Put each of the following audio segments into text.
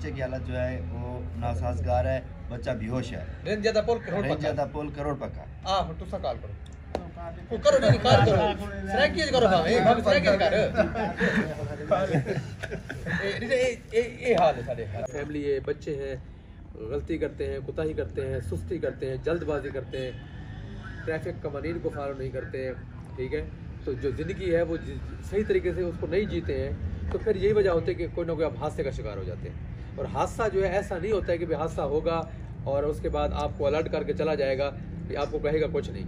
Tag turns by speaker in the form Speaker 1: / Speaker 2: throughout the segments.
Speaker 1: बच्चे की हालत जो है वो नासाजगार है, बच्चा बेहोश है।
Speaker 2: रेंज ज्यादा पोल
Speaker 1: करोड़ पक्का।
Speaker 2: हां तुसा कॉल करो वो करो नहीं कार करो सराकी करो हां ए भाभी सराकी कर ए हाल है सारे फैमिली है, बच्चे हैं, गलती करते हैं, कोताही करते हैं, सुस्ती करते हैं, जल्दबाजी करते हैं, ट्रैफिक कवानीन को फॉलो नहीं करते हैं, ठीक है। तो जो ज़िंदगी है वो सही तरीके से उसको नहीं जीते हैं, तो फिर यही वजह होती है कि कोई ना कोई आप हादसे का शिकार हो जाते हैं। और हादसा जो है ऐसा नहीं होता है कि भाई हादसा होगा और उसके बाद आपको अलर्ट करके चला जाएगा, कि आपको कहेगा कुछ नहीं,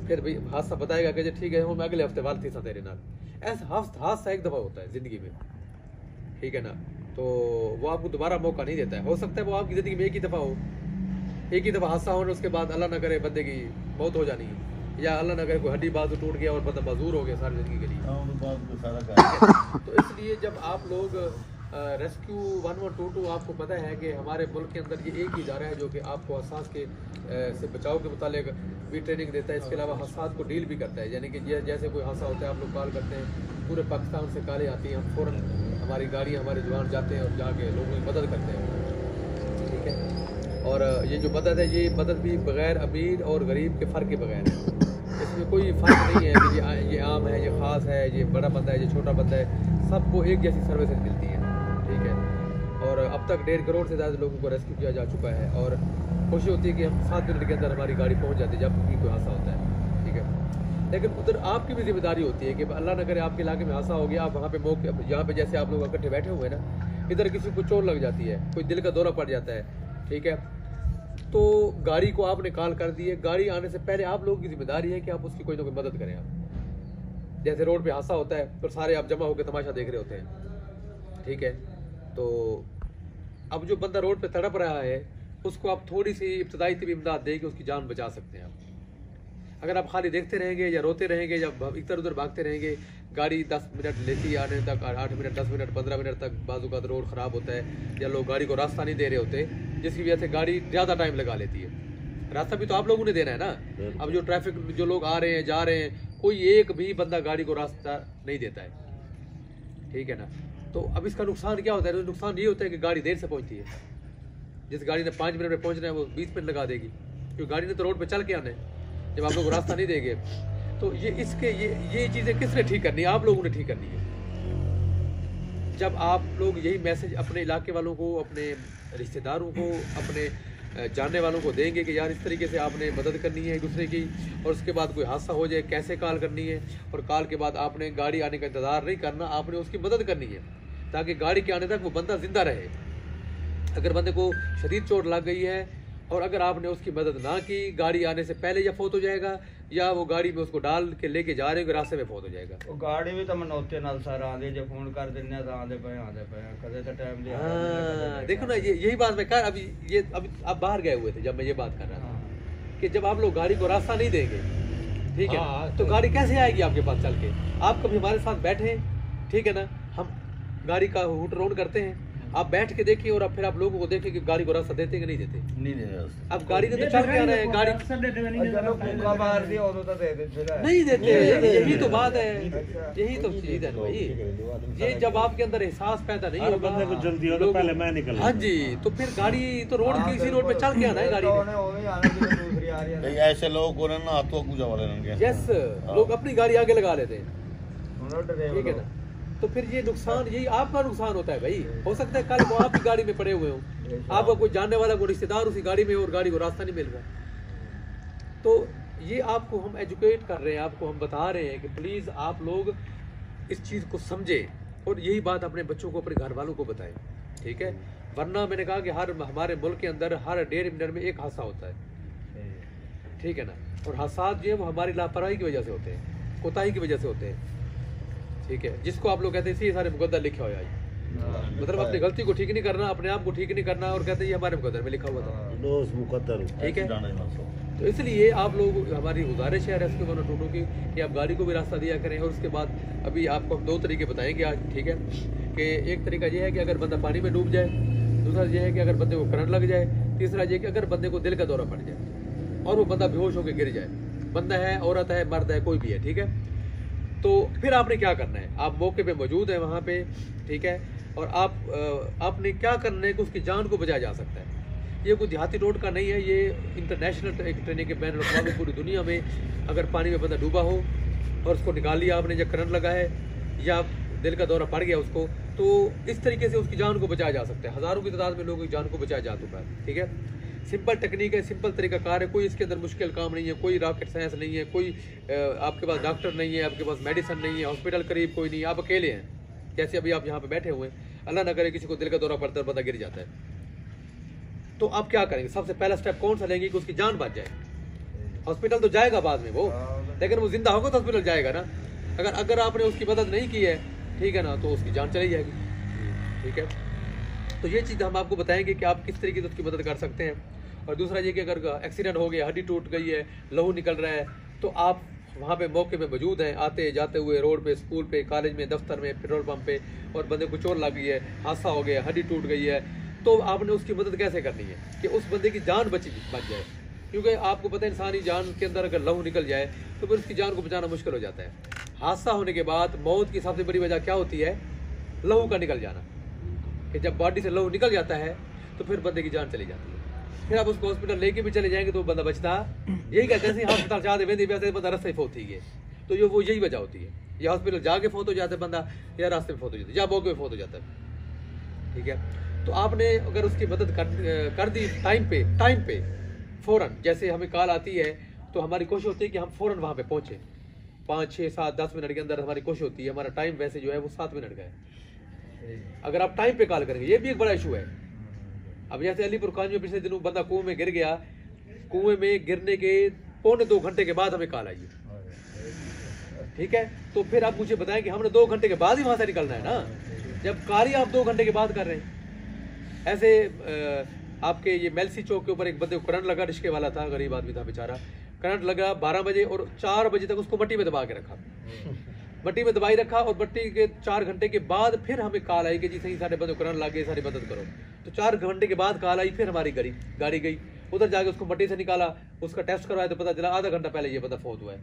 Speaker 2: फिर भाई हादसा बताएगा कि ठीक है हम अगले हफ्ते वाल थी सा तेरे नाल। ऐसा हादसा एक दफ़ा होता है ज़िंदगी में, ठीक है ना। तो वो आपको दोबारा मौका नहीं देता है। हो सकता है वो आपकी ज़िंदगी में एक ही दफ़ा हो, एक ही दफ़ा हादसा हो, उसके बाद अल्लाह ना करे बंदे की मौत हो जानी है, या अल्लाह ना करे कोई हड्डी बाजू टूट गया और बंदा मजदूर हो गया सारी ज़िंदगी के लिए। तो इसलिए जब आप लोग रेस्क्यू 1122 आपको पता है कि हमारे मुल्क के अंदर ये एक ही इदारा है जो कि आपको हादसात के से बचाव के मुतालिक भी ट्रेनिंग देता है। इसके अलावा हादसात को डील भी करता है, यानी कि जैसे कोई हादसा होता है आप लोग कॉल करते हैं, पूरे पाकिस्तान से कॉलें आती हैं, हम फ़ौरन हमारी गाड़ी हमारे जवान जाते हैं और जाके लोगों की मदद करते हैं, ठीक है। और ये जो मदद है ये मदद भी बग़ैर अमीर और गरीब के फ़र्क के बगैर है, इसमें कोई फ़र्क नहीं है कि ये आम है, ये ख़ास है, ये बड़ा बंदा है, ये छोटा बंदा है, सबको एक जैसी सर्विसेज मिलती है, ठीक है। और अब तक 1.5 करोड़ से ज़्यादा लोगों को रेस्क्यू किया जा चुका है और खुशी होती है कि हम 7 मिनट के अंदर हमारी गाड़ी पहुंच जाती है जब भी कोई हादसा होता है, ठीक है। लेकिन उधर आपकी भी जिम्मेदारी होती है कि अल्लाह न करे आपके इलाके में हादसा हो गया, आप वहाँ पे मौके यहाँ पे जैसे आप लोग इकट्ठे बैठे हुए हैं ना, इधर किसी को चोट लग जाती है, कोई दिल का दौरा पड़ जाता है, ठीक है, तो गाड़ी को आपने कॉल कर दी है, गाड़ी आने से पहले आप लोगों की जिम्मेदारी है कि आप उसकी कोई ना कोई मदद करें। आप जैसे रोड पे हादसा होता है तो सारे आप जमा होकर तमाशा देख रहे होते हैं, ठीक है। तो अब जो बंदा रोड पे तड़प रहा है उसको आप थोड़ी सी इब्तदाई तबी इमदाद दे के उसकी जान बचा सकते हैं आप। अगर आप खाली देखते रहेंगे या रोते रहेंगे या इधर उधर भागते रहेंगे, गाड़ी 10 मिनट लेती है आने तक, 8 मिनट 10 मिनट 15 मिनट तक बाजू का रोड ख़राब होता है या लोग गाड़ी को रास्ता नहीं दे रहे होते, जिसकी वजह से गाड़ी ज़्यादा टाइम लगा लेती है। रास्ता भी तो आप लोगों ने देना है ना। अब जो ट्रैफिक जो लोग आ रहे हैं जा रहे हैं, कोई एक भी बंदा गाड़ी को रास्ता नहीं देता है, ठीक है ना। तो अब इसका नुकसान क्या होता है? तो नुकसान ये होता है कि गाड़ी देर से पहुंचती है। जिस गाड़ी ने 5 मिनट में पहुंचना है वो 20 मिनट लगा देगी, क्योंकि गाड़ी ने तो रोड पे चल के आना है। जब आप लोग रास्ता नहीं देंगे तो ये चीज़ें किसने ठीक करनी है? आप लोगों ने ठीक करनी है। जब आप लोग यही मैसेज अपने इलाके वालों को, अपने रिश्तेदारों को, अपने जानने वालों को देंगे कि यार इस तरीके से आपने मदद करनी है एक दूसरे की, और उसके बाद कोई हादसा हो जाए कैसे कॉल करनी है, और कॉल के बाद आपने गाड़ी आने का इंतज़ार नहीं करना, आपने उसकी मदद करनी है ताकि गाड़ी के आने तक वो बंदा जिंदा रहे। अगर बंदे को शदीद चोट लग गई है और अगर आपने उसकी मदद ना की, गाड़ी आने से पहले या फौत हो जाएगा या वो गाड़ी में उसको डाल के लेके जा रहे हो रास्ते में फौत हो जाएगा।
Speaker 3: वो गाड़ी भी तो मनोते नाल सारा आंदे, जो फोन कर दिन्ने तो आंदे पे कदे तो टाइम दे।
Speaker 2: हां देखो ना, यही बात मैं कर अभी आप बाहर गए हुए थे जब मैं ये बात कर रहा था कि जब आप लोग गाड़ी को रास्ता नहीं देंगे, ठीक है, तो गाड़ी कैसे आएगी आपके पास चल के? आप कभी हमारे साथ बैठे, ठीक है ना, हम गाड़ी का हुटर ऑन करते हैं, आप बैठ के देखिए और अब फिर आप लोगों को देखिए कि गाड़ी को रास्ता देते कि नहीं देते।
Speaker 1: नहीं दे रहे।
Speaker 2: अब गाड़ी ने तो चल के आना है, गाड़ी नहीं देते। यही तो बात है, यही तो चीज है भाई। ये जब आपके अंदर एहसास पैदा नहीं होगा
Speaker 4: जल्दी हो तो पहले मैं निकल।
Speaker 2: हाँ जी, तो फिर गाड़ी तो रोड किसी रोड पे चल के आना है गाड़ी ने।
Speaker 1: ऐसे लोग को ना तो पूजा वाले
Speaker 2: यस, लोग अपनी गाड़ी आगे लगा लेते हैं, ठीक है ना। तो फिर ये नुकसान, यही आपका नुकसान होता है भाई। हो सकता है कल वो आपकी गाड़ी में पड़े हुए हो, आपका कोई जानने वाला कोई रिश्तेदार उसी गाड़ी में और गाड़ी को रास्ता नहीं मिल रहा। तो ये आपको हम एजुकेट कर रहे हैं, आपको हम बता रहे हैं कि प्लीज़ आप लोग इस चीज़ को समझें और यही बात अपने बच्चों को, अपने घर वालों को बताएं, ठीक है। वरना मैंने कहा कि हमारे मुल्क के अंदर हर 1.5 मिनट में एक हादसा होता है, ठीक है ना। और हादसा जो है वो हमारी लापरवाही की वजह से होते हैं, कोताही की वजह से होते हैं, ठीक है। जिसको आप लोग कहते हैं इसी सारे मुकद्दर लिखा हुआ है, मतलब अपनी गलती को ठीक नहीं करना, अपने आप को ठीक नहीं करना, और कहते हैं ये हमारे मुकद्दर में लिखा हुआ था, ठीक है। तो इसलिए आप लोग, हमारी गुजारिश है रेस्क्यू 122 की कि आप गाड़ी को भी रास्ता दिया करें। और उसके बाद अभी आपको हम 2 तरीके बताएंगे आज, ठीक है, कि एक तरीका ये है कि अगर बंदा पानी में डूब जाए, दूसरा ये है कि अगर बंदे को करंट लग जाए, तीसरा ये कि अगर बंदे को दिल का दौरा पड़ जाए और वो बंदा बेहोश होकर गिर जाए, बंदा है, औरत है, मर्द है, कोई भी है, ठीक है। तो फिर आपने क्या करना है? आप मौके पे मौजूद हैं वहाँ पे, ठीक है। और आपने क्या करना है कि उसकी जान को बचाया जा सकता है। ये कोई देहाती रोड का नहीं है, ये इंटरनेशनल एक ट्रेनिंग के बैन अवी पूरी दुनिया में अगर पानी में बंदा डूबा हो और उसको निकाल लिया आपने, या करंट लगा है या दिल का दौरा पड़ गया उसको, तो इस तरीके से उसकी जान को बचाया जा सकता है। हज़ारों की तादाद में लोगों की जान को बचाया जा चुका है। ठीक है, सिंपल टेक्निक है, सिंपल तरीकाकार है, कोई इसके अंदर मुश्किल काम नहीं है, कोई रॉकेट साइंस नहीं है, कोई आपके पास डॉक्टर नहीं है, आपके पास मेडिसिन नहीं है, हॉस्पिटल करीब कोई नहीं है, आप अकेले हैं। जैसे अभी आप यहाँ पे बैठे हुए हैं, अल्लाह ना करे किसी को दिल का दौरा पड़ता है, बंदा गिर जाता है, तो आप क्या करेंगे? सबसे पहला स्टेप कौन सा लेंगे कि उसकी जान बच जाए? हॉस्पिटल तो जाएगा बाद में वो, लेकिन वो जिंदा होगा तो हॉस्पिटल जाएगा ना। अगर आपने उसकी मदद नहीं की है, ठीक है ना, तो उसकी जान चली जाएगी। ठीक है, तो ये चीज़ हम आपको बताएंगे कि आप किस तरीके से उसकी मदद कर सकते हैं। और दूसरा ये कि अगर एक्सीडेंट हो गया, हड्डी टूट गई है, लहू निकल रहा है, तो आप वहाँ पे मौके पे मौजूद हैं, आते जाते हुए रोड पे, स्कूल पे, कॉलेज में, दफ्तर में, पेट्रोल पंप पे, और बंदे को चोट लग गई है, हादसा हो गया, हड्डी टूट गई है, तो आपने उसकी मदद कैसे करनी है कि उस बंदे की जान बच जाए। क्योंकि आपको पता है इंसानी जान के अंदर अगर लहू निकल जाए तो फिर उसकी जान को बचाना मुश्किल हो जाता है। हादसा होने के बाद मौत की सबसे बड़ी वजह क्या होती है? लहू का निकल जाना। कि जब बॉडी से लहू निकल जाता है तो फिर बंदे की जान चली जाती है। फिर आप उसको हॉस्पिटल लेके भी चले जाएंगे तो वो बंदा बचता यही कहते हैं हॉस्पिटल चाहते वैसे बंदा रास्ते में फौत थी गए, तो ये वो यही वजह होती है। या हॉस्पिटल जाके फौत हो जाता है बंदा, या रास्ते में फौत हो जाता है, या मौके में फौत हो जाता है। ठीक है, तो आपने अगर उसकी मदद कर दी टाइम पे फ़ौरन, जैसे हमें कॉल आती है तो हमारी कोशिश होती है कि हम फ़ौरन वहाँ पे पहुँचे। 5, 6, 7, 10 मिनट के अंदर हमारी कोशिश होती है। हमारा टाइम वैसे जो है वो 7 मिनट का है। अगर आप टाइम पे कॉल करेंगे, ये भी एक बड़ा इशू है। अब जैसे अलीपुर कांज में पिछले दिनों बंदा कुएं में गिर गया, कुएं में गिरने के 1.25 घंटे के बाद हमें कॉल आई है। ठीक है, तो फिर आप मुझे बताएं कि हमने 2 घंटे के बाद ही वहाँ से निकलना है ना, जब कार्य आप 2 घंटे के बाद कर रहे हैं। ऐसे आपके ये मेलसी चौक के ऊपर एक बंदे को करंट लगा, रिश्के वाला था, गरीब आदमी था बेचारा, करंट लगा 12 बजे और 4 बजे तक उसको मट्टी में दबा के रखा, मट्टी में दबाई रखा। और मट्टी के 4 घंटे के बाद फिर हमें कॉल आई कि जी सही सारे बंदे करंट लग गए, सारी मदद करो। तो 4 घंटे के बाद कॉल आई, फिर हमारी गाड़ी गई उधर जाके उसको मट्टी से निकाला, उसका टेस्ट करवाया तो पता चला आधा घंटा पहले ये बंदा फौत हुआ है।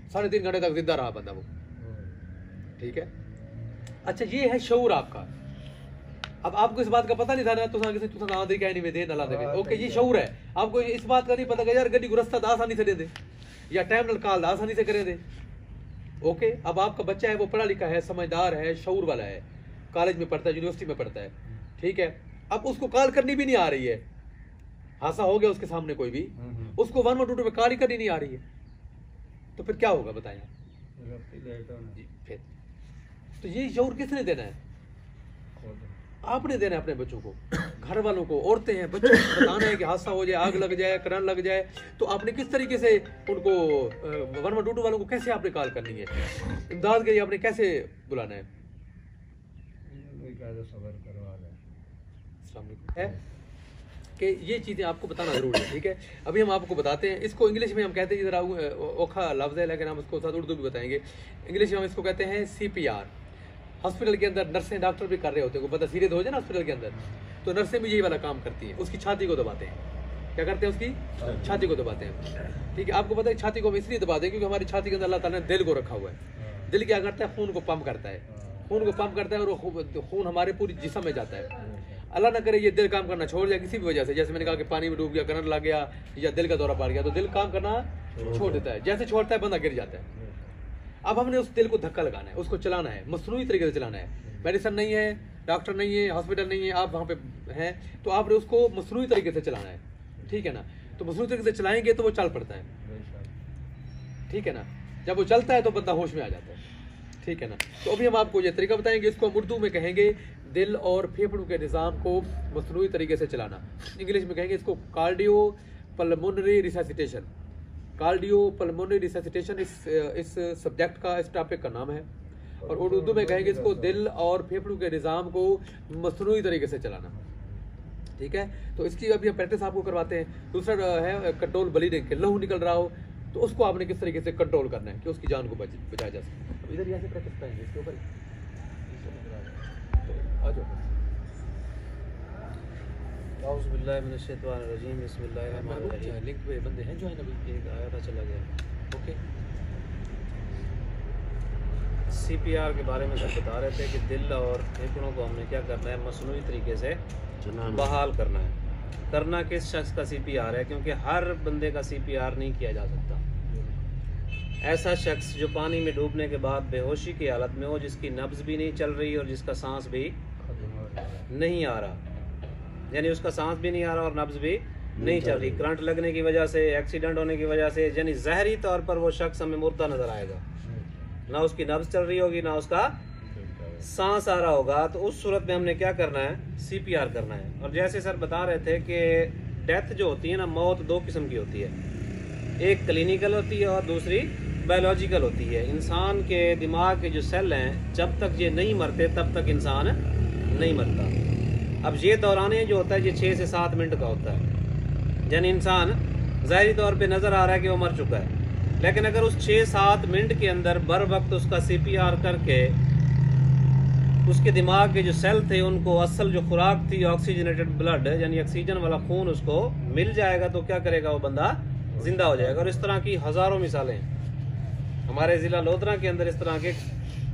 Speaker 2: 3.5 घंटे तक जिंदा रहा बंदा वो। ठीक है, अच्छा ये है शऊर आपका। अब आपको इस बात का पता नहीं था ना, तुसा ना दे नहीं दे ना दे, ओके ये शऊर है। आपको इस बात का नहीं पता कि यार गड्डी को रास्ता आसानी से दे दे या टाइम निकाल आसानी से करे दे। ओके, अब आपका बच्चा है वो पढ़ा लिखा है, समझदार है, शऊर वाला है, कॉलेज में पढ़ता है, यूनिवर्सिटी में पढ़ता है। ठीक है, अब उसको कॉल करनी भी नहीं आ रही है, हादसा हो गया उसके सामने कोई भी, उसको 112 पे कॉल ही करनी नहीं आ रही है, तो फिर क्या होगा बताएं फिर? तो ये शऊर किसने देना है? आपने देना है अपने बच्चों को, घर वालों को, औरतें हैं, बच्चों को बताना है कि हादसा हो जाए, आग लग जाए, करंट लग जाए, तो आपने किस तरीके से उनको 112 वालों को कैसे आपने कॉल करनी है, इमदाद के लिए आपने कैसे बुलाना है। है कि ये चीज़ें आपको बताना ज़रूरी है। ठीक है, अभी हम आपको बताते हैं, इसको इंग्लिश में हम कहते हैं, जरा औखा लफ्ज़ है लेकिन हम इसको साथ उर्दू भी बताएंगे। इंग्लिश में हम इसको कहते हैं CPR। हॉस्पिटल के अंदर नर्सें डॉक्टर भी कर रहे होते हैं, कोई बंदा सीरियस हो जाए ना हॉस्पिटल के अंदर, तो नर्सें भी यही वाला काम करती हैं, उसकी छाती को दबाते हैं। क्या करते हैं? उसकी छाती को दबाते हैं। ठीक है, आपको पता है छाती को हम इसलिए दबाते हैं क्योंकि हमारी छाती के अंदर अल्लाह ताला ने दिल को रखा हुआ है। दिल क्या करता है? खून को पंप करता है, खून को पंप करता है और खून हमारे पूरी जिस्म में जाता है। अल्लाह ना करे ये दिल काम करना छोड़ जाए किसी भी वजह से, जैसे मैंने कहा कि पानी में डूब गया, करंट लग गया या दिल का दौरा पड़ गया, तो दिल काम करना छोड़ देता है, जैसे छोड़ता है बंदा गिर जाता है। अब हमने उस दिल को धक्का लगाना है, उसको चलाना है, मसनूई तरीके से चलाना है। मेडिसिन नहीं है, डॉक्टर नहीं है, हॉस्पिटल नहीं है, आप वहाँ पे हैं, तो आपने उसको मसनूई तरीके से चलाना है। ठीक है ना, तो मसनूई तरीके से चलाएंगे तो वो चल पड़ता है। ठीक है ना, जब वो चलता है तो बंदा होश में आ जाता है। ठीक है ना, तो अभी हम आपको ये तरीका बताएंगे, इसको हम उर्दू में कहेंगे दिल और फेफड़ों के निज़ाम को मसनूई तरीके से चलाना। इंग्लिश में कहेंगे इसको cardio pulmonary resuscitation. Cardio pulmonary resuscitation इस सब्जेक्ट का, इस टॉपिक का नाम है। और उर्दू में कहेंगे इसको दिल और फेफड़ों के निज़ाम को मसनूई तरीके से चलाना। ठीक है, तो इसकी अभी हम प्रैक्टिस आपको करवाते हैं। दूसरा है कंट्रोल ब्लीडिंग, के लहू निकल रहा हो तो उसको आपने किस तरीके से कंट्रोल करना है कि उसकी जान को बचाया जा सके। इधर यहाँ से प्रैक्टिस करेंगे इसके ऊपर। आ जाओ।
Speaker 5: औज़ुबिल्लाहिमिनश्शैतानिर्रजीम, बिस्मिल्लाहिर्रहमानिर्रहीम।
Speaker 2: लिंक पे बंदे हैं जो है ना, एक आया था चला गया। ओके,
Speaker 5: CPR के बारे में सर बता रहे थे कि दिल और फेफड़ों को हमने क्या करना है, मसनूई तरीके से बहाल करना है। करना किस शख्स का CPR है, क्योंकि हर बंदे का CPR नहीं किया जा सकता। ऐसा शख्स जो पानी में डूबने के बाद बेहोशी की हालत में हो, जिसकी नब्ज भी नहीं चल रही और जिसका सांस भी नहीं आ रहा, यानी उसका सांस भी नहीं आ रहा और नब्ज भी नहीं चल रही, करंट लगने की वजह से, एक्सीडेंट होने की वजह से, यानी जहरी तौर पर वो शख्स हमें मुर्दा नजर आएगा, ना उसकी नब्ज चल रही होगी ना उसका सांस आ रहा होगा। तो उस सूरत में हमने क्या करना है, CPR करना है। और जैसे सर बता रहे थे कि डेथ जो होती है ना, मौत दो किस्म की होती है, एक क्लिनिकल होती है और दूसरी बायोलॉजिकल होती है। इंसान के दिमाग के जो सेल हैं, जब तक ये नहीं मरते तब तक इंसान नहीं मरता। अब ये दौराने जो होता है ये 6 से 7 मिनट का होता है, यानी इंसान ज़ाहिरी तौर पे नज़र आ रहा है कि वो मर चुका है, लेकिन अगर उस 6-7 मिनट के अंदर बर वक्त उसका CPR करके उसके दिमाग के जो सेल थे उनको असल जो खुराक थी ऑक्सीजनेटेड ब्लड, यानी ऑक्सीजन वाला खून उसको मिल जाएगा, तो क्या करेगा, वो बंदा जिंदा हो जाएगा। और इस तरह की हज़ारों मिसालें हमारे ज़िला लोधरा के अंदर, इस तरह के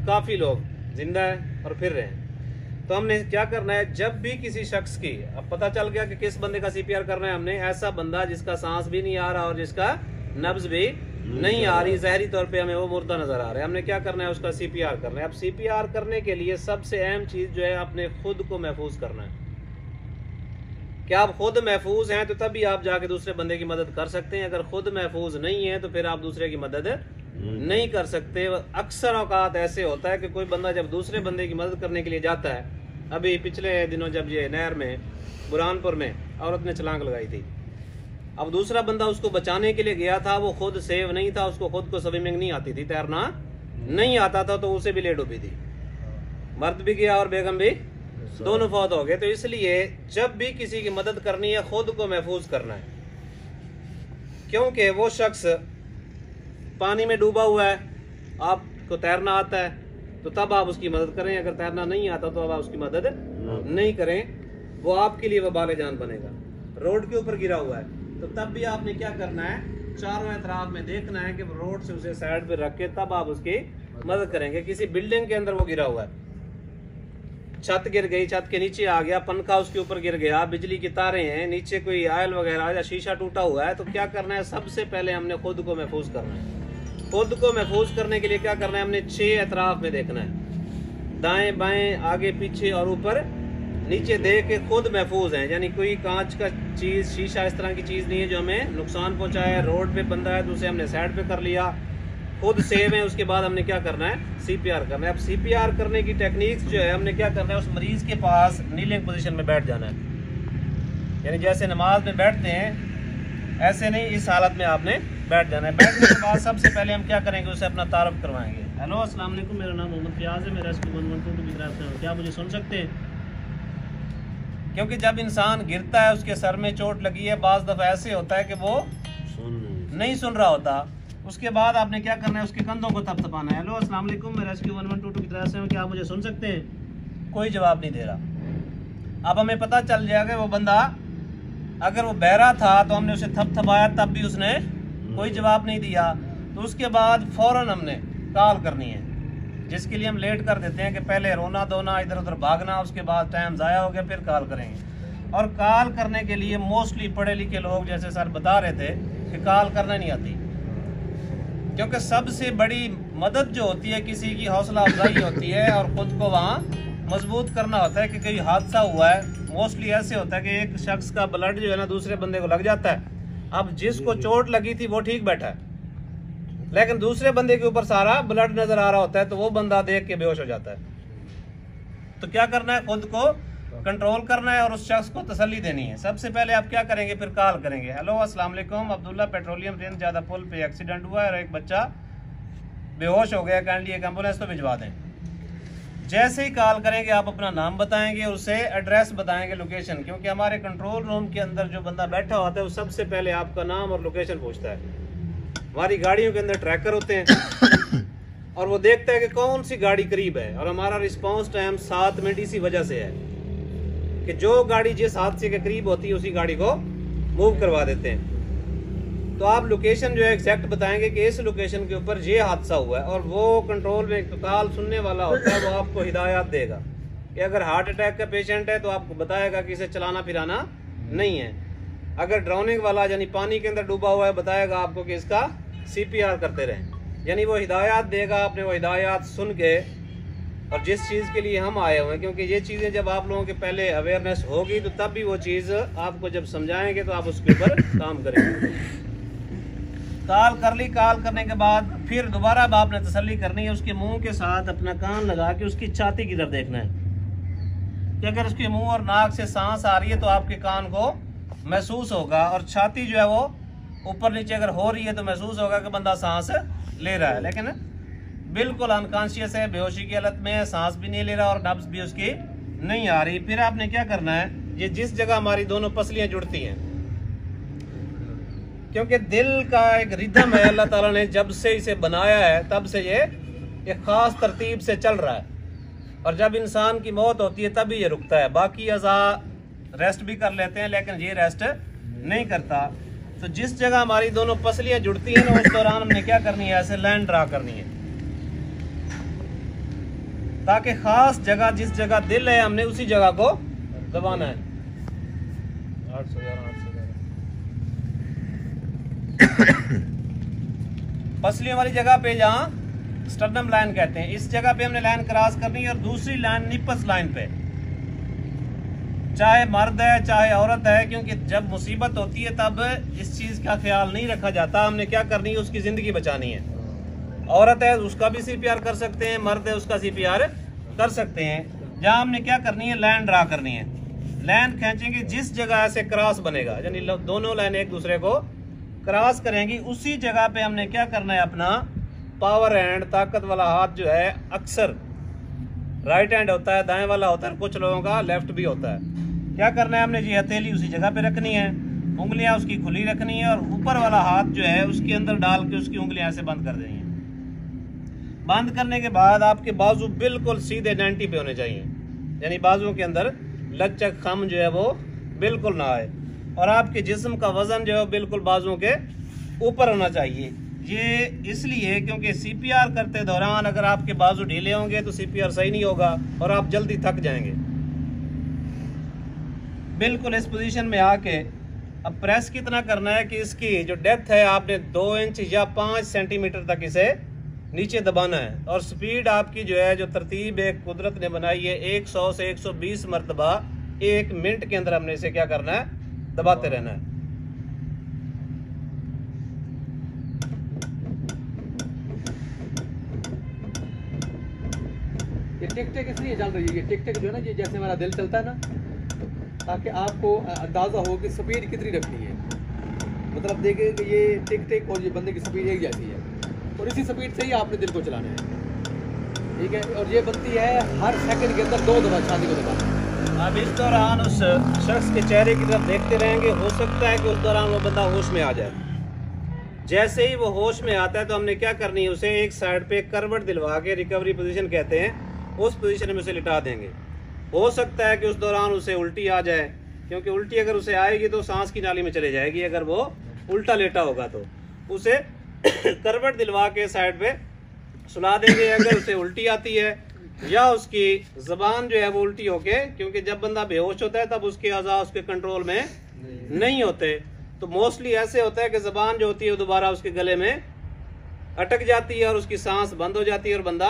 Speaker 5: काफ़ी लोग जिंदा हैं और फिर रहे हैं। तो हमने क्या करना है, जब भी किसी शख्स की, अब पता चल गया कि किस बंदे का CPR करना है हमने, ऐसा बंदा जिसका सांस भी नहीं आ रहा और जिसका नब्ज भी नहीं आ रही, जहरी तौर पे हमें वो मुर्दा नजर आ रहा है, हमने क्या करना है, उसका CPR करना है। अब CPR करने के लिए सबसे अहम चीज जो है, अपने खुद को महफूज करना है। क्या आप खुद महफूज हैं तो तभी आप जाके दूसरे बंदे की मदद कर सकते हैं। अगर खुद महफूज नहीं है तो फिर आप दूसरे की मदद नहीं कर सकते। अक्सर औकात ऐसे होता है कि कोई बंदा जब दूसरे बंदे की मदद करने के लिए जाता है, अभी पिछले दिनों जब ये नहर में बुरहानपुर में औरत ने छलांग लगाई थी, अब दूसरा बंदा उसको बचाने के लिए गया था, वो खुद सेव नहीं था, उसको खुद को स्विमिंग नहीं आती थी, तैरना नहीं आता था, तो उसे भी ले डूबी थी, मर्द भी गया और बेगम भी, दोनों फौत हो गए। तो इसलिए जब भी किसी की मदद करनी है खुद को महफूज करना है, क्योंकि वो शख्स पानी में डूबा हुआ है, आपको तैरना आता है तो तब आप उसकी मदद करें, अगर तैरना नहीं आता तो अब आप उसकी मदद नहीं करें, वो आपके लिए वबाल जान बनेगा। रोड के ऊपर गिरा हुआ है तो तब भी आपने क्या करना है, चारों एतराफ में देखना है कि रोड से उसे साइड पे रख के तब आप उसकी मदद करेंगे। किसी बिल्डिंग के अंदर वो गिरा हुआ है, छत गिर गई, छत के नीचे आ गया, पंखा उसके ऊपर गिर गया, बिजली की तारें हैं, नीचे कोई आयल वगैरह या शीशा टूटा हुआ है, तो क्या करना है, सबसे पहले हमने खुद को महफूज करना है। खुद को महफूज करने के लिए क्या करना है, हमने 6 एतराफ में देखना है, दाएं बाएं आगे पीछे और ऊपर नीचे देख के खुद महफूज हैं, यानी कोई कांच का चीज, शीशा, इस तरह की चीज नहीं है जो हमें नुकसान पहुंचाए। रोड पे बंदा है तो उसे हमने साइड पे कर लिया, खुद सेव है। उसके बाद हमने क्या करना है, CPR करना है। अब CPR करने की टेक्निक्स जो है, हमने क्या करना है, उस मरीज के पास नीलिंग पोजीशन में बैठ जाना है, यानी जैसे नमाज में बैठते हैं ऐसे नहीं, इस हालत में आपने बैठ जाना है। बैठने के बाद सबसे पहले हम क्या करेंगे, उसे अपना तारुफ करवाएंगे। हेलो, अस्सलाम वालेकुम, मेरा नाम मोहम्मद फयाज है, मेरा रेस्क्यू 112 की तरफ से, क्या मुझे सुन सकते हैं? क्योंकि जब इंसान गिरता है उसके सर में चोट लगी है, बाज़ दफ़ा ऐसे होता है कि वो नहीं सुन रहा होता। उसके बाद आपने क्या करना है, उसके कंधों को थपथपाना है। हेलो, अस्सलाम वालेकुम, मैं रेस्क्यू 112 की तरफ से हूँ, क्या आप मुझे सुन सकते हैं? कोई जवाब नहीं दे रहा। अब हमें पता चल जाएगा वो बंदा, अगर वो बहरा था तो हमने उसे थपथपाया तब भी उसने कोई जवाब नहीं दिया, तो उसके बाद फौरन हमने कॉल करनी है, जिसके लिए हम लेट कर देते हैं कि पहले रोना धोना, इधर उधर भागना, उसके बाद टाइम ज़ाया हो गया फिर कॉल करेंगे। और कॉल करने के लिए मोस्टली पढ़े लिखे लोग, जैसे सर बता रहे थे, कि कॉल करना नहीं आती, क्योंकि सबसे बड़ी मदद जो होती है किसी की हौसला अफजाई होती है और ख़ुद को वहाँ मजबूत करना होता है कि कोई हादसा हुआ है। मोस्टली ऐसे होता है कि एक शख्स का ब्लड जो है ना दूसरे बंदे को लग जाता है। अब जिसको चोट लगी थी वो ठीक बैठा है, लेकिन दूसरे बंदे के ऊपर सारा ब्लड नजर आ रहा होता है, तो वो बंदा देख के बेहोश हो जाता है। तो क्या करना है, खुद को कंट्रोल करना है और उस शख्स को तसल्ली देनी है। सबसे पहले आप क्या करेंगे, फिर कॉल करेंगे। हेलो, अस्सलाम वालेकुम, अब्दुल्ला पेट्रोलियम रेंज ज़्यादा पुल पे एक्सीडेंट हुआ है और एक बच्चा बेहोश हो गया, काइंडली एक एम्बुलेंस तो भिजवा दें। जैसे ही कॉल करेंगे आप अपना नाम बताएंगे, उसे एड्रेस बताएंगे, लोकेशन, क्योंकि हमारे कंट्रोल रूम के अंदर जो बंदा बैठा होता है वो सबसे पहले आपका नाम और लोकेशन पूछता है। हमारी गाड़ियों के अंदर ट्रैकर होते हैं और वो देखता है कि कौन सी गाड़ी करीब है, और हमारा रिस्पांस टाइम 7 मिनट इसी वजह से है कि जो गाड़ी जिस हादसे के करीब होती है उसी गाड़ी को मूव करवा देते हैं। तो आप लोकेशन जो है एग्जैक्ट बताएंगे कि इस लोकेशन के ऊपर ये हादसा हुआ है, और वो कंट्रोल में एक कॉल सुनने वाला होता है, वो आपको हिदायत देगा कि अगर हार्ट अटैक का पेशेंट है तो आपको बताएगा कि इसे चलाना फिराना नहीं है। अगर ड्राउनिंग वाला यानी पानी के अंदर डूबा हुआ है, बताएगा आपको कि इसका CPR करते रहें। यानी वो हिदायत देगा, आपने वो हिदायत सुन के, और जिस चीज़ के लिए हम आए हुए हैं, क्योंकि ये चीज़ें जब आप लोगों के पहले अवेयरनेस होगी तो तब भी वो चीज़ आपको जब समझाएंगे तो आप उसके ऊपर काम करेंगे। कॉल कर ली, कॉल करने के बाद फिर दोबारा अब आपने तसल्ली करनी है, उसके मुंह के साथ अपना कान लगा के उसकी छाती की तरफ देखना है कि अगर उसके मुंह और नाक से सांस आ रही है तो आपके कान को महसूस होगा, और छाती जो है वो ऊपर नीचे अगर हो रही है तो महसूस होगा कि बंदा सांस ले रहा है, लेकिन बिल्कुल अनकॉन्शियस है, बेहोशी की हालत में है, सांस भी नहीं ले रहा और नब्ज भी उसकी नहीं आ रही। फिर आपने क्या करना है, ये जिस जगह हमारी दोनों पसलियां जुड़ती हैं, क्योंकि दिल का एक रिदम है, अल्लाह ताला ने जब से इसे बनाया है तब से ये एक खास तरतीब से चल रहा है, और जब इंसान की मौत होती है तभी ये रुकता है। बाकी अज़ा रेस्ट भी कर लेते हैं लेकिन ये रेस्ट नहीं करता। तो जिस जगह हमारी दोनों पसलियां जुड़ती हैं ना, उस दौरान हमने क्या करनी है, ऐसे लाइन ड्रा करनी है, ताकि खास जगह जिस जगह दिल है हमने उसी जगह को दबाना है। 811 पसलियों वाली जगह पे जहाँ स्टर्नम लाइन कहते हैं, इस जगह पे हमने लाइन क्रॉस करनी है, और दूसरी लाइन निपस लाइन पे, चाहे मर्द है चाहे औरत है, क्योंकि जब मुसीबत होती है तब इस चीज का ख्याल नहीं रखा जाता। हमने क्या करनी है, उसकी जिंदगी बचानी है। औरत है उसका भी CPR कर सकते हैं, मर्द है उसका CPR कर सकते हैं। जहाँ हमने क्या करनी है, लाइन ड्रा करनी है, लाइन खींचेंगे, जिस जगह से क्रॉस बनेगा यानी दोनों लाइन एक दूसरे को क्रॉस करेंगी, उसी जगह पे हमने क्या करना है, अपना पावर हैंड, ताकत वाला हाथ जो है, अक्सर राइट हैंड होता है, दाएं वाला होता है, कुछ लोगों का लेफ्ट भी होता है। क्या करना है, हमने जी हथेली उसी जगह पे रखनी है, उंगलियां उसकी खुली रखनी है, और ऊपर वाला हाथ जो है उसके अंदर डाल के उसकी उंगलियां ऐसे बंद कर देनी है। बंद करने के बाद आपके बाजू बिल्कुल सीधे 90 पे होने चाहिए, यानी बाजुओं के अंदर लचक खम जो है वो बिल्कुल ना आए, और आपके जिस्म का वजन जो है बिल्कुल बाजुओं के ऊपर होना चाहिए। ये इसलिए क्योंकि CPR करते दौरान अगर आपके बाजू ढीले होंगे तो CPR सही नहीं होगा और आप जल्दी थक जाएंगे। बिल्कुल इस पोजीशन में आके अब प्रेस कितना करना है कि इसकी जो डेप्थ है आपने 2 इंच या 5 सेंटीमीटर तक इसे नीचे दबाना है, और स्पीड आपकी जो है, जो तरतीब एक कुदरत ने बनाई है, 100 से 120 मरतबा 1 मिनट के अंदर हमने इसे क्या करना है, दबाते रहना है।
Speaker 2: ये टिक टिक इसलिए चल रही है, ये टिक टिक जो है ना, ये जैसे हमारा दिल चलता है ना, ताकि आपको अंदाजा हो कि स्पीड कितनी रखनी है। मतलब देखिए कि ये टिक टिक और ये बंदे की स्पीड एक जैसी है, और इसी स्पीड से ही आपने दिल को चलाना है, ठीक है। और ये बनती है हर सेकंड के अंदर 2 दफा छाती को दबाना।
Speaker 5: अब इस दौरान उस शख्स के चेहरे की तरफ देखते रहेंगे, हो सकता है कि उस दौरान वो बंदा होश में आ जाए। जैसे ही वो होश में आता है तो हमने क्या करनी है, उसे एक साइड पे करवट दिलवा के, रिकवरी पोजीशन कहते हैं, उस पोजीशन में उसे लिटा देंगे। हो सकता है कि उस दौरान उसे उल्टी आ जाए, क्योंकि उल्टी अगर उसे आएगी तो सांस की नाली में चले जाएगी, अगर वो उल्टा लेटा होगा तो उसे करवट दिलवा के साइड पे सुला देंगे। अगर उसे उल्टी आती है या उसकी जबान जो है वो उल्टी होके, क्योंकि जब बंदा बेहोश होता है तब उसके अज़ा उसके कंट्रोल में नहीं होते, तो मोस्टली ऐसे होता है कि जबान जो होती है वो दोबारा उसके गले में अटक जाती है और उसकी सांस बंद हो जाती है और बंदा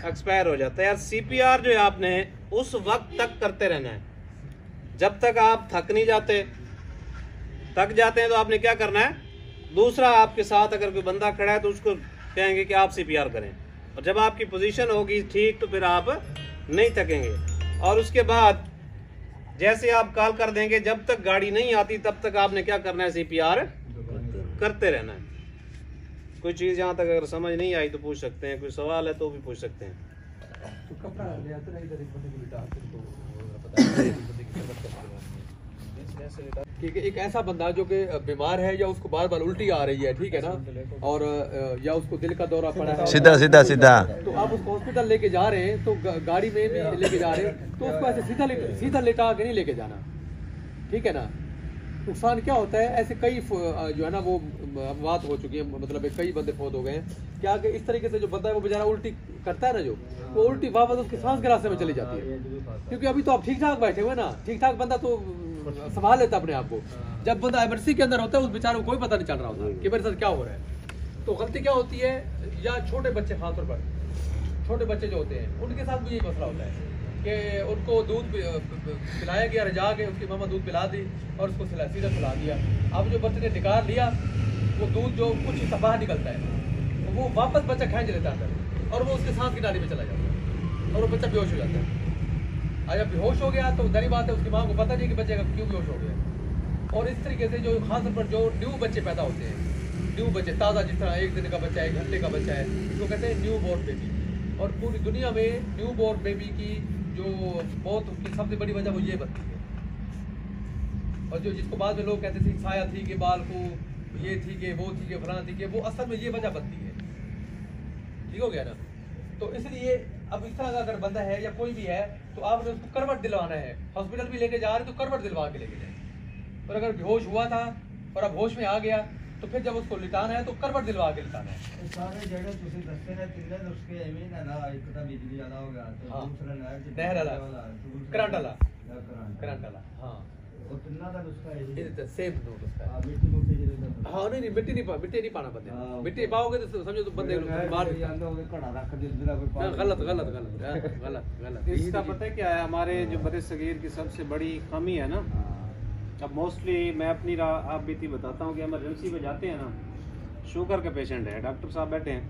Speaker 5: एक्सपायर हो जाता है। यार CPR जो है आपने उस वक्त तक करते रहना है जब तक आप थक नहीं जाते। थक जाते हैं तो आपने क्या करना है, दूसरा आपके साथ अगर कोई बंदा खड़ा है तो उसको कहेंगे कि आप CPR करें, और जब आपकी पोजीशन होगी ठीक तो फिर आप नहीं थकेंगे। और उसके बाद जैसे आप कॉल कर देंगे, जब तक गाड़ी नहीं आती तब तक आपने क्या करना है, CPR करते रहना है। कोई चीज़ यहाँ तक अगर समझ नहीं आई तो पूछ सकते हैं, कोई सवाल है तो भी पूछ सकते हैं।
Speaker 2: तो कपड़ा ले आते ना इधर, एक बंदे को लिटा के तो पता है बंदे की खबर करते हैं कि एक ऐसा बंदा जो कि बीमार है या उसको बार बार उल्टी आ रही है, ठीक है ना, और या उसको दिल का दौरा पड़ा है,
Speaker 6: सीधा सीधा सीधा,
Speaker 2: तो आप उसको हॉस्पिटल लेके जा रहे हैं, तो गाड़ी में भी लेके जा रहे हैं, तो उसको ऐसे सीधा लेटा के नहीं लेके जाना, ठीक है ना। नुकसान क्या होता है, ऐसे कई जो है ना वो बात हो चुकी है, मतलब कई बंदे फौत हो गए हैं क्या कि इस तरीके से जो बंदा है वो बेचारा उल्टी करता है ना, जो वो उल्टी वापस उसके सांस के रास्ते में चली जाती है। क्योंकि अभी तो आप ठीक ठाक बैठे हुए ना, ठीक ठाक बंदा तो संभाल लेता अपने आप को। जब बंदा इमरजेंसी के अंदर होता है उस बेचारे को कोई पता नहीं चल रहा होता कि मेरे साथ क्या हो रहा है। तो गलती क्या होती है, या छोटे बच्चे खासतौर पर छोटे बच्चे जो होते हैं उनके साथ भी यही मसला होता है कि उनको दूध पिलाया गया, रजा के उसकी मामा दूध पिला दी और उसको सीधा पिला दिया। अब जो बच्चे ने निकाल लिया वो दूध जो कुछ हिस्सा बाहर निकलता है वो वापस बच्चा खींच लेता है अंदर और वो उसके सांस की नाली में चला जाता है और वो बच्चा बेहोश हो जाता है। और जब बेहोश हो गया तो जाहिर बात है उसकी माँ को पता नहीं कि बच्चे का क्यों बेहोश हो गया। और इस तरीके से जो खासतौर पर जो न्यू बच्चे पैदा होते हैं, न्यू बच्चे ताज़ा, जिस तरह 1 दिन का बच्चा है, 1 घंटे का बच्चा है, इसको कहते हैं न्यू बोर्न बेबी। और पूरी दुनिया में न्यू बोर्न बेबी की जो मौत की सबसे बड़ी वजह वो ये बनती है। और जो जिसको बाद में लोग कहते थे साया थी कि बाल को ये थी कि वो थी कि फलाना थी कि वो असल में ये वजह बनती है। ठीक हो गया ना। तो इसलिए अब इस तरह का अगर बंदा है या कोई भी है तो आपने उसको करवट दिलवाना है, हॉस्पिटल भी लेके जा रहे तो करवट दिलवा के लेके जाए। और अगर बेहोश हुआ था और अब होश में आ गया तो फिर जब उसको लिटाना है तो करवट दिलवा के लिटाना है।
Speaker 3: सारे जगह तुसी दसते ने तिल्ले तो उसके एमी ना एक तो बिजली वाला हो गया तो
Speaker 2: हाँ।
Speaker 3: दूसरा
Speaker 2: नहर वाला, करंट वाला, करंट वाला, हाँ
Speaker 3: और तिल्ला का उसका
Speaker 2: ये सेम नोट उसका।
Speaker 3: हां मिट्टी मुट्टी जरूरत
Speaker 2: हाँ नहीं मिट्टी नहीं पाना बंदे, मिट्टी पाओगे तो समझो तो बंदे मार
Speaker 3: घड़ा रख दे दिला कोई
Speaker 2: गलत गलत गलत गलत गलत।
Speaker 6: इसका पता है क्या है, हमारे जो बड़े सगीर की सबसे बड़ी कमी है ना, अब मोस्टली मैं अपनी आप बीती बताता हूँ कि इमरजेंसी में जाते हैं ना, शुगर के पेशेंट है, डॉक्टर साहब बैठे हैं।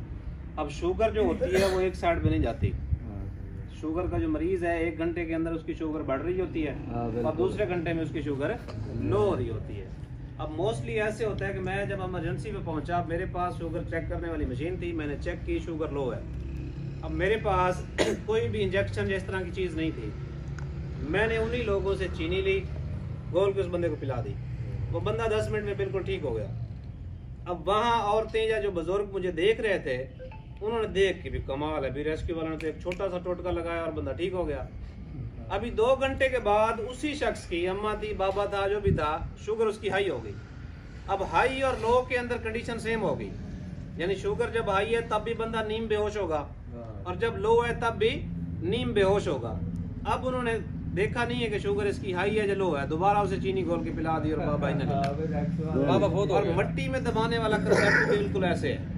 Speaker 6: अब शुगर जो होती है वो एक साइड पे नहीं जाती। शुगर का जो मरीज है 1 घंटे के अंदर उसकी शुगर बढ़ रही होती है और दूसरे घंटे में उसकी शुगर लो हो रही होती है। अब मोस्टली ऐसे होता है कि मैं जब इमरजेंसी में पहुंचा, मेरे पास शुगर चेक करने वाली मशीन थी, मैंने चेक की शुगर लो है। अब मेरे पास कोई भी इंजेक्शन इस तरह की चीज़ नहीं थी। मैंने उन्हीं लोगों से चीनी ली, गोल के उस बंदे को पिला दी, वो बंदा 10 मिनट में बिल्कुल ठीक हो गया। अब वहाँ औरतें या जो बुजुर्ग मुझे देख रहे थे उन्होंने देख के भी कमाल है, भी रेस्क्यू वालों ने तो एक छोटा सा टोटका लगाया और बंदा ठीक हो गया। अभी 2 घंटे के बाद उसी शख्स की, अम्मा थी, बाबा था, जो भी था, शुगर उसकी हाई हो गई। अब हाई और लो के अंदर कंडीशन सेम हो गई, यानी शुगर जब हाई है तब भी बंदा नीम बेहोश होगा और जब लो है तब भी नीम बेहोश होगा। अब उन्होंने देखा नहीं है कि शुगर इसकी हाई है या लो है, दोबारा उसे चीनी घोल के पिला दी और बाबा ने
Speaker 2: बाबा बहुत
Speaker 6: और मट्टी में दबाने वाला कंसेप्ट बिल्कुल ऐसे है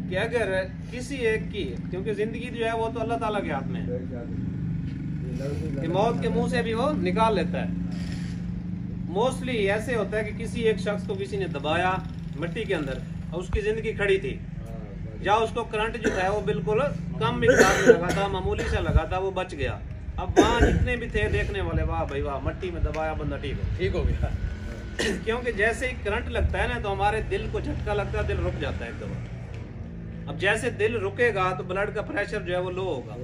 Speaker 6: कि अगर किसी एक की, क्योंकि जिंदगी जो है वो तो अल्लाह ताला के हाथ में है कि मौत के मुंह से भी वो निकाल लेता है। मोस्टली ऐसे होता है कि किसी एक शख्स को किसी ने दबाया मिट्टी के अंदर और उसकी जिंदगी खड़ी थी, या उसको करंट जो था वो बिल्कुल कम मिकदार में लगा था, मामूली सा लगा था, वो बच गया। अब वहाँ जितने भी थे देखने वाले, वाह भाई वाह, मट्टी में दबाया बंदा ठीक हो
Speaker 2: गया।
Speaker 6: क्योंकि जैसे ही करंट लगता है ना तो हमारे दिल को झटका लगता है, दिल रुक जाता है एकदम। अब जैसे दिल रुकेगा तो ब्लड का प्रेशर जो है वो लो होगा।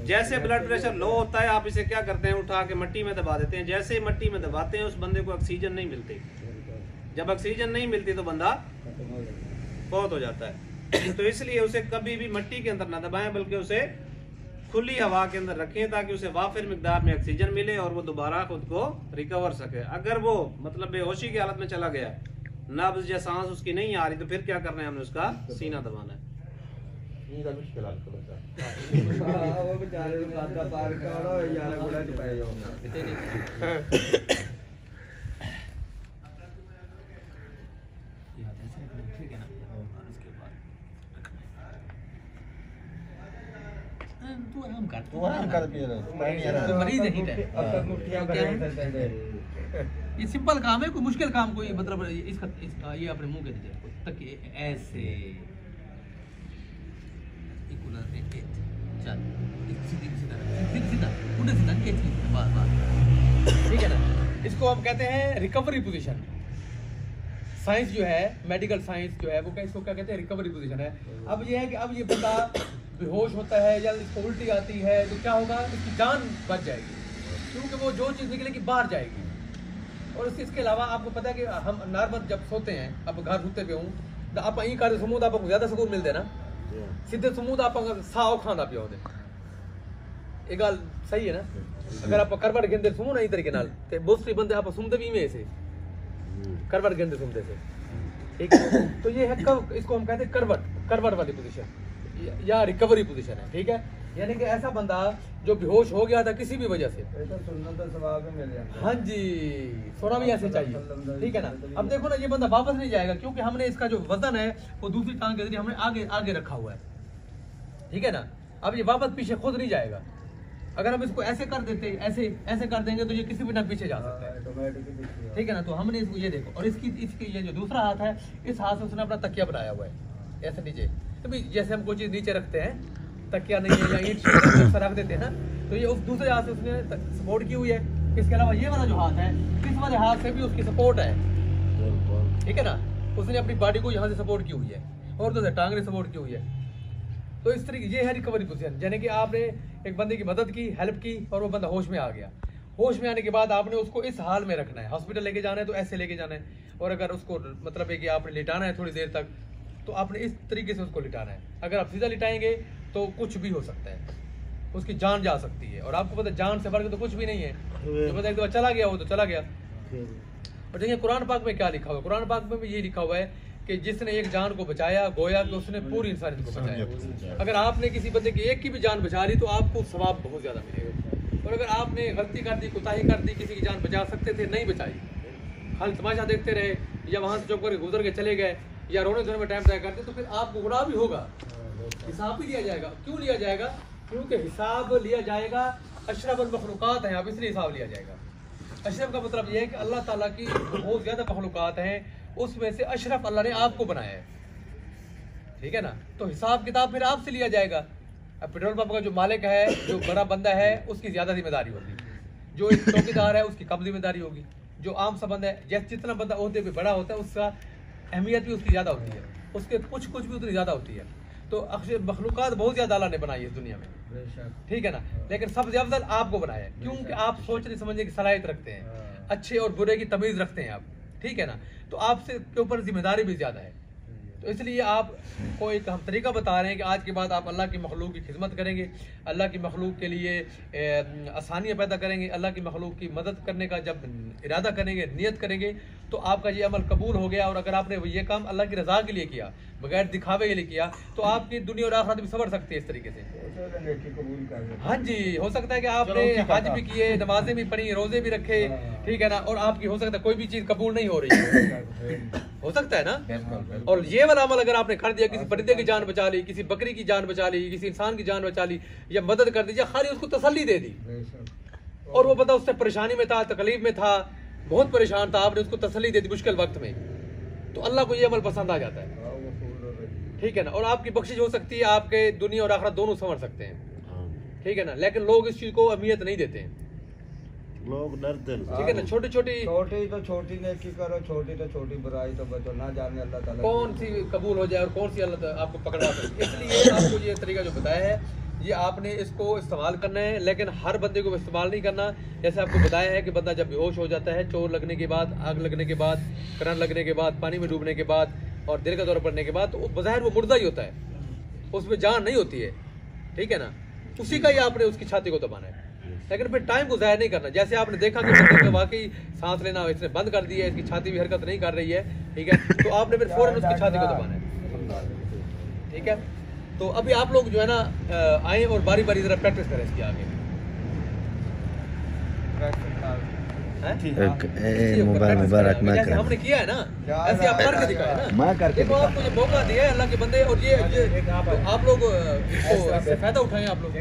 Speaker 6: जैसे ब्लड प्रेशर लो होता है, आप इसे क्या करते हैं, उठा के मिट्टी में दबा देते हैं। जैसे ही मिट्टी में दबाते हैं उस बंदे को ऑक्सीजन नहीं मिलती। जब ऑक्सीजन नहीं मिलती तो बंदा बहुत हो जाता है। तो इसलिए उसे कभी भी मिट्टी के अंदर ना दबाएं, बल्कि उसे खुली हवा के अंदर रखें ताकि उसे वाफिर मिकदार में ऑक्सीजन मिले और वो दोबारा खुद को रिकवर सके। अगर वो मतलब बेहोशी की हालत में चला गया, नब्ज या सांस उसकी नहीं आ रही, तो फिर क्या करना है, हमने उसका सीना दबाना है।
Speaker 3: वो बेचारे को काटा पार करो यार, बड़ा चिपाए जाओ।
Speaker 2: ये सिंपल काम है, कोई मुश्किल काम कोई मतलब इसका ये अपने मुंह के दीजिए तक ऐसे ठीक है ना। इसको हम कहते हैं रिकवरी पोजीशन। साइंस जो है, मेडिकल साइंस जो है वो क्या, इसको क्या कहते हैं, रिकवरी पोजीशन है। अब ये है कि अब ये बंदा बेहोश होता है या इसको उल्टी आती है तो क्या होगा, इसकी जान बच जाएगी, क्योंकि वो जो चीज़ निकलेगी बाहर जाएगी। और इसके अलावा आपको पता है कि हम नॉर्मल जब सोते हैं, अब घर सोते पे हूँ तो आप यहीं कर समूद आपको ज़्यादा सुकून मिलते ना, सीधे समूद आप साओ खाना पियो दे, ये गल सही है ना। अगर आप करवट गिनते सुनो ना इस तरीके नाल ते मोस्टली बंदे आप सुनते भी में से करवट गेंद सुनते थे, ठीक है। तो ये है इसको हम कहते हैं करवट वाली पोजीशन या रिकवरी पोजीशन है, ठीक है। यानी कि ऐसा बंदा जो बेहोश हो गया था किसी भी वजह से, हाँ जी, सोना भी ऐसे चाहिए, ठीक है ना। अब देखो ना, ये बंदा वापस नहीं जाएगा क्योंकि हमने इसका जो वजन है वो दूसरी टांग के जरिए हमने आगे रखा हुआ है, ठीक है ना। अब ये वापस पीछे खुद नहीं जाएगा। अगर हम इसको ऐसे कर देते, ऐसे कर देंगे तो ये किसी भी ना पीछे जा सकता है, ठीक है ना। तो हमने इसको, ये देखो, और इसकी ये जो दूसरा हाथ है, इस हाथ से उसने अपना तकिया बनाया हुआ है ऐसे नीचे। तो भी जैसे हम कोई चीज नीचे रखते हैं, तकिया नहीं है या ईंट रख देते हैं ना, तो ये उस दूसरे हाथ से उसने सपोर्ट की हुई है। इसके अलावा ये वाला जो हाथ है, इस वाले हाथ से भी उसकी सपोर्ट है, ठीक है ना। उसने अपनी बॉडी को यहाँ से सपोर्ट की हुई है और तो टांग ने सपोर्ट की हुई है। तो इस तरीके ये है रिकवरी पोजीशन, यानी कि आपने एक बंदे की मदद की, हेल्प की, और वो बंदा होश में आ गया। होश में आने के बाद आपने उसको इस हाल में रखना है। हॉस्पिटल लेके जाना है तो ऐसे लेके जाना है, और अगर उसको मतलब है कि आपने लिटाना है थोड़ी देर तक, तो आपने इस तरीके से उसको लिटाना है। अगर आप सीधा लिटाएंगे तो कुछ भी हो सकता है, उसकी जान जा सकती है। और आपको पता है जान से बढ़ के तो कुछ भी नहीं है, जो पता है एक दफा चला गया वो तो चला गया। और देखिए कुरान पाक में क्या लिखा हुआ है, कुरान पाक में भी ये लिखा हुआ है कि जिसने एक जान को बचाया गोया कि उसने पूरी इंसानियत को बचाया। अगर आपने किसी बंदे की एक की भी जान बचा ली तो आपको सवाब बहुत ज्यादा मिलेगा। और अगर आपने गलती कर दी, कोताही कर दी, किसी की जान बचा सकते थे, नहीं बचाई, खाली तमाशा देखते रहे या वहां से चुप करके गुजर के चले गए या रोने धोने में टाइम तय करते, तो फिर आपको गुनाह भी होगा, हिसाब भी लिया जाएगा। क्यों लिया जाएगा? क्योंकि हिसाब लिया जाएगा, अशरफुल मखलूकात हैं आप, इसलिए हिसाब लिया जाएगा। अशरफ का मतलब यह है कि अल्लाह ताला की बहुत ज्यादा मखलूकात हैं, उसमें से अशरफ अल्लाह ने आपको बनाया है, ठीक है ना। तो हिसाब किताब फिर आपसे लिया जाएगा। अब पेट्रोल पंप का जो मालिक है, जो बड़ा बंदा है, उसकी ज्यादा जिम्मेदारी होगी, जो एक चौकीदार है उसकी कम जिम्मेदारी होगी, जो आम सा बंदा है, जैसे जितना बंदा ओहदे पे बड़ा होता है उसका अहमियत भी उसकी ज्यादा होती है, उसके कुछ भी उतनी ज्यादा होती है। तो अक्सर मखलूकात बहुत ज्यादा अल्लाह ने बनाई है इस दुनिया में, ठीक है ना। लेकिन सबसे अफजल आपको बनाया है, क्योंकि आप सोचने समझने की सलाहियत रखते हैं, अच्छे और बुरे की तमीज रखते हैं आप, ठीक है ना। तो आपसे के ऊपर जिम्मेदारी भी ज्यादा है। तो इसलिए आप को एक हम तरीका बता रहे हैं कि आज के बाद आप अल्लाह की मखलूक की खिदमत करेंगे, अल्लाह की मखलूक के लिए आसानियाँ पैदा करेंगे, अल्लाह की मखलूक की मदद करने का जब इरादा करेंगे, नियत करेंगे, तो आपका ये अमल कबूल हो गया। और अगर आपने ये काम अल्लाह की रज़ा के लिए किया, बगैर दिखावे के लिए किया, तो आपकी दुनिया और आखिरत भी संवर सकती है इस तरीके से। हाँ जी, हो सकता है कि आपने हज भी किए, नमाजें भी पढ़ी, रोजे भी रखे, ठीक है ना, और आपकी हो सकता है कोई भी चीज़ कबूल नहीं हो रही है, हो सकता है ना। और ये वाला अमल अगर आपने कर दिया, किसी परिंदे की जान बचा ली, किसी बकरी की जान बचा ली, किसी इंसान की जान बचा ली, या मदद कर दी, या खाली उसको तसल्ली दे दी, और वो बंदा उससे परेशानी में था, तकलीफ में था, बहुत परेशान था, आपने उसको तसल्ली दे दी मुश्किल वक्त में, तो अल्लाह को ये अमल पसंद आ जाता है, ठीक है ना। और आपकी बख्शिश हो सकती है, आपके दुनिया और आखिरत दोनों संवर सकते हैं, ठीक है ना। लेकिन लोग इस चीज को अहमियत नहीं देते हैं,
Speaker 4: लोग डरते हैं,
Speaker 2: ठीक है ना। छोटी
Speaker 3: छोटी तो छोटी नेकी करो, छोटी तो छोटी बुराई तो बचो, ना जाने अल्लाह ताला
Speaker 2: कौन सी कबूल हो जाए और कौन सी अल्लाह आपको पकड़ा सकती। इसलिए आपको ये तरीका जो बताया है, ये आपने इसको इस्तेमाल करना है, लेकिन हर बंदे को इस्तेमाल नहीं करना। जैसे आपको बताया है कि बंदा जब बेहोश हो जाता है, चोट लगने के बाद, आग लगने के बाद, करंट लगने के बाद, पानी में डूबने के बाद और दिल का दौरा पड़ने के बाद, तो बज़ाहिर वो मुर्दा ही होता है, उसमें जान नहीं होती है, ठीक है ना। उसी का ही आपने उसकी छाती को दबाना है, लेकिन फिर टाइम को ज़ाहिर नहीं करना। जैसे आपने देखा कि बंदे को वाकई सांस लेना इसने बंद कर दिया है, इसकी छाती भी हरकत नहीं कर रही है, ठीक है, तो आपने फिर फौरन उसकी छाती को दबाना है, ठीक है। तो अभी आप लोग जो है ना आए और बारी बारी जरा प्रैक्टिस करें इसकी आगे।
Speaker 1: मुबारक मैं
Speaker 2: जैसे हमने किया है ना, ऐसे आप करके दिखाए ना,
Speaker 1: मैं करके
Speaker 2: देखो आपको ये मौका दिया है अल्लाह के बंदे, और ये तो आप लोग इससे फायदा उठाएं। आप लोग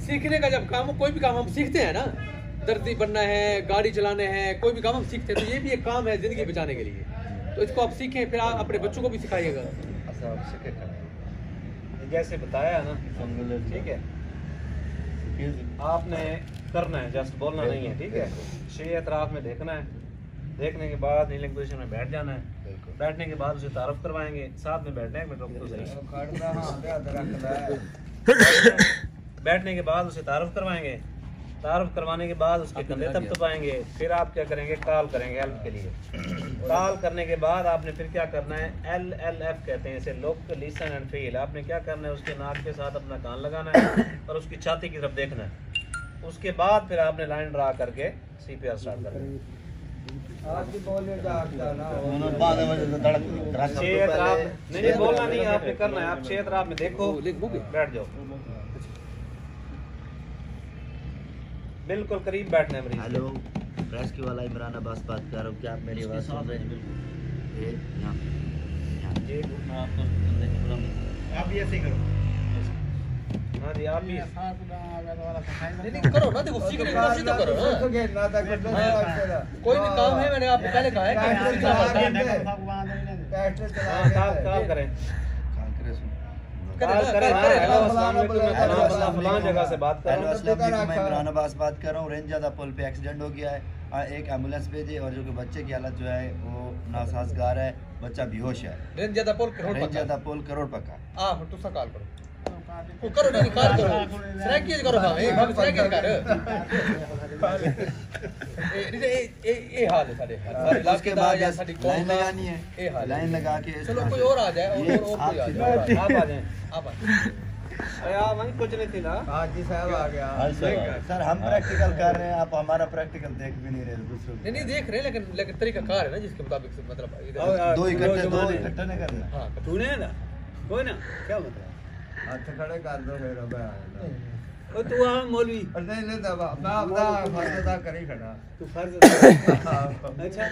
Speaker 2: सीखने का जब काम, कोई भी काम हम सीखते हैं ना, दर्जी बनना है, गाड़ी चलाने हैं, कोई भी काम हम सीखते हैं, तो ये भी एक काम है जिंदगी बचाने के लिए। तो इसको आप सीखें, फिर आप अपने बच्चों को भी सिखाइएगा।
Speaker 5: जैसे बताया ना, ठीक है, आपने करना है, जस्ट बोलना नहीं है, ठीक है। शे अतराफ में देखना है, देखने के बाद नीलिंग पोजीशन में बैठ जाना है, बैठने के बाद उसे तारफ करवाएंगे, साथ में बैठना है, एक मिनट रुको तो सही। बैठने के बाद उसे तारफ करवाएंगे, तारुफ करवाने के बाद उसके कंधे तब तपाएंगे, फिर आप क्या करेंगे, कॉल करेंगे हेल्प के लिए। कॉल करने के बाद आपने फिर क्या करना है, LLF कहते हैं इसे, लुक लिसन एंड फील। आपने क्या करना है, उसके नाक के साथ अपना कान लगाना है और उसकी छाती की तरफ देखना है। उसके बाद फिर आपने लाइन ड्रा करके CPR स्टार्ट करना है। नहीं बोलना नहीं, आपने करना है। आप 6 अतराफ में देखो, बैठ जाओ, बिल्कुल करीब बैठना है मरीज।
Speaker 1: हेलो, रेस्क्यू वाला इमरान अब्बास बात कर रहा हूँ, क्या आप मेरी आवाज़ सुन रहे हैं? ये यहाँ
Speaker 3: आप भी ऐसे ही करो।
Speaker 5: हाँ जी, आप भी
Speaker 2: नहीं करो ना, देखो सीखने की कोशिश तो करो ना। कोई भी काम है, मैंने आपको पहले कहा है कि सीखना पड़ता है।
Speaker 5: कॉल करें, कॉल करें। हेलो अस्सलाम वालेकुम, मैं फलां जगह से बात कर रहा हूँ।
Speaker 1: हेलो अस्सलाम वालेकुम, मैं इमरान अब्बास बात कर रहा हूँ। रेंज ज़्यादा पुल पे एक्सीडेंट हो गया है, एक एम्बुलेंस भेजे और जो कि बच्चे की हालत जो है वो नासाजगार है, बच्चा बेहोश है।
Speaker 2: रेंज ज़्यादा पुल करोड़
Speaker 1: रेंज ज़्यादा पुल करोड़ पक्का।
Speaker 2: फिर तुसा कॉल करो, वो करो नहीं कॉल करो, सराकी करो भाई, भाई सराकी कर। ये हाल है सारे
Speaker 1: उसके बाद लाइन लगानी है, लाइन लगा के
Speaker 2: चलो कोई और आ जाए, और कोई आ जाए,
Speaker 5: आप आ जाएं।
Speaker 2: आप आ
Speaker 5: वहीं कुछ नहीं थी ना।
Speaker 3: हाजी साहब आ गया।
Speaker 1: सर हम प्रैक्टिकल कर रहे हैं, आप हमारा प्रैक्टिकल देख भी नहीं रहे दूसरों को।
Speaker 2: नहीं देख रहे, लेकिन तरीका कार है ना जिसके मुताबिक, मतलब
Speaker 1: दो इकट्ठे नहीं करना।
Speaker 2: हाँ
Speaker 5: तूने ना कोई ना, क्या मतलब
Speaker 3: हाथ खड़े कर दो फिर अब आएगा।
Speaker 5: ओ तू आ मौलवी,
Speaker 3: और नहीं दबा, मैं अपना फर्ज अदा कर ही खड़ा।
Speaker 5: तू फर्ज अच्छा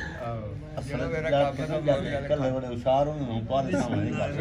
Speaker 3: चलो मेरा काम है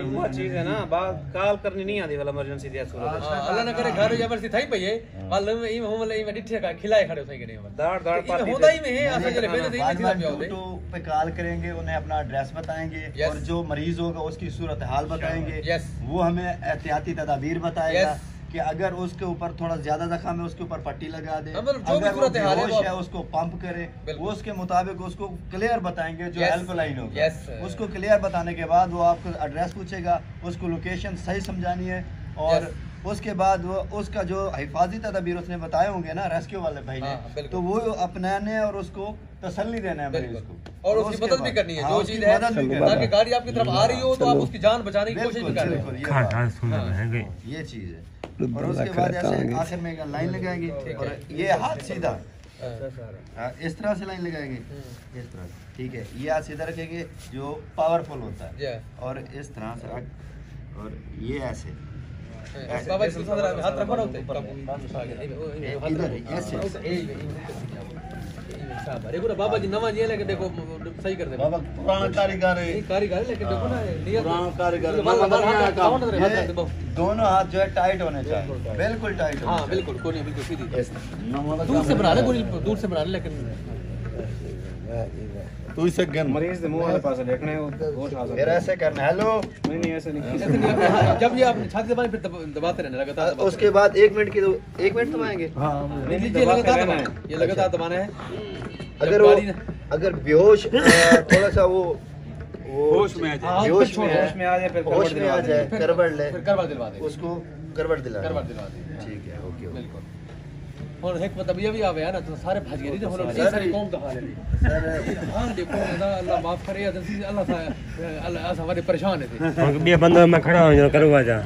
Speaker 5: वो चीज है ना, बात कॉल करनी नहीं आती वाला इमरजेंसी दिया सूरत।
Speaker 2: अल्लाह ना करे घर जबरदस्ती थाई पई है, मालूम है हम मतलब ई डिठे का खिलाए खड़े सही के नहीं
Speaker 5: दाड़ दाड़
Speaker 2: पाती होता ही में है। ऐसा चले पहले तो ये चीज पे
Speaker 1: तो पे कॉल करेंगे, उन्हें अपना एड्रेस बताएंगे और जो मरीज होगा उसकी सूरत हाल बताएंगे। वो हमें एहतियाती तदाबीर बताएगा कि अगर उसके ऊपर थोड़ा ज्यादा जख्म है उसके ऊपर पट्टी लगा दे, अगर वो बेहोश है उसको पंप करे, वो उसके मुताबिक उसको क्लियर बताएंगे। जो हेल्पलाइन होगा उसको क्लियर बताने के बाद वो आपको एड्रेस पूछेगा, उसको लोकेशन सही समझानी है और उसके बाद वो उसका जो हिफाजी तदबीर उसने बताए होंगे ना रेस्क्यू वाले भाई ने, तो वो अपनाने और उसको तसल्ली देना है मरीज को और
Speaker 2: उसकी मदद भी करनी है। जो चीज है ताकि गाड़ी आपकी तरफ आ रही हो तो आप उसकी जान बचाने की कोशिश भी कर रहे हैं,
Speaker 1: ये चीज है। और उसके बाद ऐसे आखिर में लाइन लगाएंगे और ये हाथ सीधा इस तरह से लाइन लगाएंगे, इस तरह से, ठीक है। ये हाथ सीधा रखेंगे जो पावरफुल होता है और इस तरह से और ये ऐसे
Speaker 2: बाबा जी हाथ रखो ना
Speaker 1: इधर ऐसे
Speaker 2: अरे पूरा बाबा जी नवा जी लेके देखो सही कर दे।
Speaker 4: बाबा पुराना कारीगर है,
Speaker 2: कारीगर लेकिन देखो ना
Speaker 4: पुराना कारीगर
Speaker 1: दोनों हाथ जो है टाइट होने चाहिए, बिल्कुल टाइट।
Speaker 2: हाँ बिल्कुल, कोई नहीं, बिल्कुल सीधी दूर से बना ले, दूर से बना ले, लेकिन
Speaker 4: तू इसे गन
Speaker 6: मरीज के मुंह वाले पास देखना है, वो
Speaker 1: फिर ऐसे करना। हेलो
Speaker 6: नहीं ऐसे नहीं,
Speaker 2: जब ये आप छाती दबाएं फिर दबाते रहना लगातार।
Speaker 1: उसके बाद 1 मिनट की 1 मिनट दबाएंगे।
Speaker 2: ये लगातार दबाना है, ये लगातार दबाना है।
Speaker 1: अगर बेहोश थोड़ा सा वो
Speaker 6: होश में आ जाए,
Speaker 1: होश में
Speaker 6: आ जाए, फिर
Speaker 1: होश में आ जाए, करवट ले,
Speaker 2: फिर करवट दिलवा दे,
Speaker 1: उसको करवट दिला
Speaker 2: दे।
Speaker 1: ठीक है, ओके
Speaker 2: बिल्कुल। और एक मतलब ये भी आवे है ना तो सारे भाग गए, देखो ये सारी कौम का हाल है सर। हां देखो अल्लाह माफ करे, अल्लाह हमारे परेशान है थे।
Speaker 7: बंदा मैं खड़ा हूं, जो करवा जा।